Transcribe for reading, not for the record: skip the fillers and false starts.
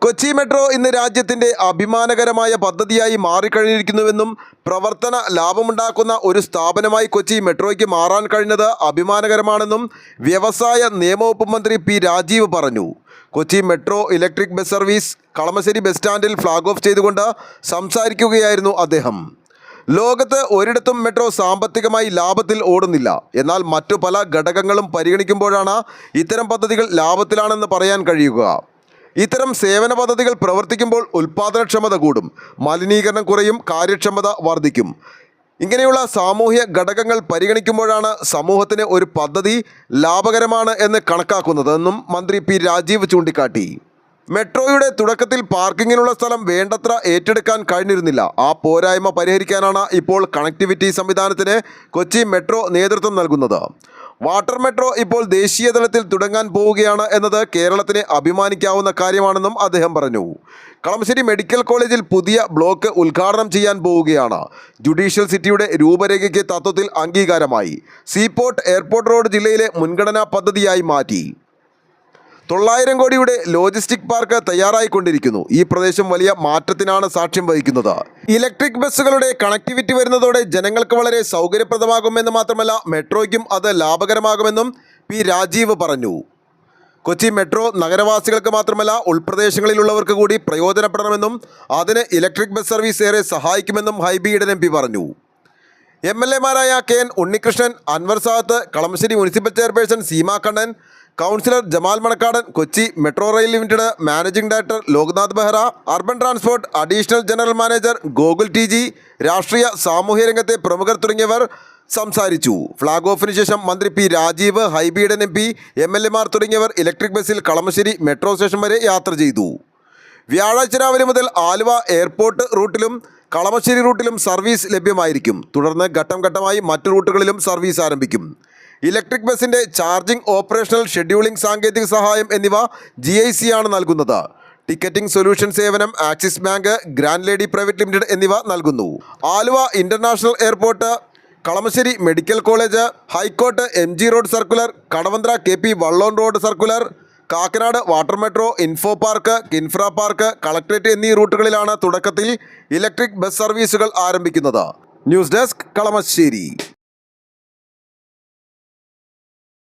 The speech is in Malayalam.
കൊച്ചി മെട്രോ ഇന്ന് രാജ്യത്തിൻ്റെ അഭിമാനകരമായ പദ്ധതിയായി മാറിക്കഴിഞ്ഞിരിക്കുന്നുവെന്നും പ്രവർത്തന ലാഭമുണ്ടാക്കുന്ന ഒരു സ്ഥാപനമായി കൊച്ചി മെട്രോയ്ക്ക് മാറാൻ കഴിഞ്ഞത് അഭിമാനകരമാണെന്നും വ്യവസായ നിയമവകുപ്പ് മന്ത്രി പി രാജീവ് പറഞ്ഞു. Kochi metro electric bus service Kalamassery bus സ്റ്റാൻഡിൽ ഫ്ലാഗ് ഓഫ് ചെയ്തുകൊണ്ട് സംസാരിക്കുകയായിരുന്നു അദ്ദേഹം. ലോകത്ത് ഒരിടത്തും മെട്രോ സാമ്പത്തികമായി ലാഭത്തിൽ ഓടുന്നില്ല. എന്നാൽ മറ്റു പല ഘടകങ്ങളും പരിഗണിക്കുമ്പോഴാണ് ഇത്തരം പദ്ധതികൾ ലാഭത്തിലാണെന്ന് പറയാൻ കഴിയുക. ഇത്തരം സേവന പദ്ധതികൾ പ്രവർത്തിക്കുമ്പോൾ ഉൽപ്പാദനക്ഷമത കൂടും, മലിനീകരണം കുറയും, കാര്യക്ഷമത വർദ്ധിക്കും. ഇങ്ങനെയുള്ള സാമൂഹ്യ ഘടകങ്ങൾ പരിഗണിക്കുമ്പോഴാണ് സമൂഹത്തിന് ഒരു പദ്ധതി ലാഭകരമാണ് എന്ന് കണക്കാക്കുന്നതെന്നും മന്ത്രി പി രാജീവ് ചൂണ്ടിക്കാട്ടി. മെട്രോയുടെ തുടക്കത്തിൽ പാർക്കിങ്ങിനുള്ള സ്ഥലം വേണ്ടത്ര ഏറ്റെടുക്കാൻ കഴിഞ്ഞിരുന്നില്ല. ആ പോരായ്മ പരിഹരിക്കാനാണ് ഇപ്പോൾ കണക്ടിവിറ്റി സംവിധാനത്തിന് കൊച്ചി മെട്രോ നേതൃത്വം നൽകുന്നത്. വാട്ടർ മെട്രോ ഇപ്പോൾ ദേശീയ തലത്തിൽ തുടങ്ങാൻ പോവുകയാണ് എന്നത് കേരളത്തിന് അഭിമാനിക്കാവുന്ന കാര്യമാണെന്നും അദ്ദേഹം പറഞ്ഞു. കളമശ്ശേരി മെഡിക്കൽ കോളേജിൽ പുതിയ ബ്ലോക്ക് ഉദ്ഘാടനം ചെയ്യാൻ പോവുകയാണ്. ജുഡീഷ്യൽ സിറ്റിയുടെ രൂപരേഖയ്ക്ക് തത്വത്തിൽ അംഗീകാരമായി. സീപോർട്ട് എയർപോർട്ട് റോഡ് ജില്ലയിലെ മുൻഗണനാ പദ്ധതിയായി മാറ്റി. 900 കോടിയുടെ ലോജിസ്റ്റിക് പാർക്ക് തയ്യാറായിക്കൊണ്ടിരിക്കുന്നു. ഈ പ്രദേശം വലിയ മാറ്റത്തിനാണ് സാക്ഷ്യം വഹിക്കുന്നത്. ഇലക്ട്രിക് ബസ്സുകളുടെ കണക്ടിവിറ്റി വരുന്നതോടെ ജനങ്ങൾക്ക് വളരെ സൗകര്യപ്രദമാകുമെന്ന് മാത്രമല്ല മെട്രോയ്ക്കും അത് ലാഭകരമാകുമെന്നും പി രാജീവ് പറഞ്ഞു. കൊച്ചി മെട്രോ നഗരവാസികൾക്ക് മാത്രമല്ല ഉൾപ്രദേശങ്ങളിലുള്ളവർക്ക് കൂടി പ്രയോജനപ്പെടണമെന്നും അതിന് ഇലക്ട്രിക് ബസ് സർവീസ് ഏറെ സഹായിക്കുമെന്നും ഹൈബി ഈഡൻ എം പി പറഞ്ഞു. MLA മാരായ K N Unnikrishnan, Anwar Sadath, Kalamassery municipal chairperson Seema Kannan, councillor Jamal Manakkadan, Kochi metro rail limited managing director Loknath Behera, urban transport additional general manager Gokul TG, രാഷ്ട്രീയ സാമൂഹ്യ രംഗത്തെ പ്രമുഖർ തുടങ്ങിയവർ സംസാരിച്ചു. ഫ്ലാഗ് ഓഫിന് ശേഷം മന്ത്രി P Rajeev, Hibi Eden MP, MLA മാർ തുടങ്ങിയവർ ഇലക്ട്രിക് ബസ്സിൽ കളമശ്ശേരി മെട്രോ സ്റ്റേഷൻ വരെ യാത്ര ചെയ്തു. വ്യാഴാഴ്ച രാവിലെ മുതൽ ആലുവ എയർപോർട്ട് റൂട്ടിലും കളമശ്ശേരി റൂട്ടിലും സർവീസ് ലഭ്യമായിരിക്കും. തുടർന്ന് ഘട്ടം ഘട്ടമായി മറ്റു റൂട്ടുകളിലും സർവീസ് ആരംഭിക്കും. ഇലക്ട്രിക് ബസിൻ്റെ ചാർജിംഗ്, ഓപ്പറേഷണൽ, ഷെഡ്യൂളിംഗ്, സാങ്കേതിക സഹായം എന്നിവ GIC ആണ് നൽകുന്നത്. ടിക്കറ്റിംഗ് സൊല്യൂഷൻ സേവനം Axis Bank, Grand Lady Private Limited എന്നിവ നൽകുന്നു. Aluva international airport, Kalamassery medical college, high court MG road circular, Kadavanthra KP Vallon road circular, Kakkanad water metro, info park, Kinfra park, collectorate എന്നീ റൂട്ടുകളിലാണ് തുടക്കത്തിൽ ഇലക്ട്രിക് ബസ് സർവീസുകൾ ആരംഭിക്കുന്നത്. News desk, Kalamassery.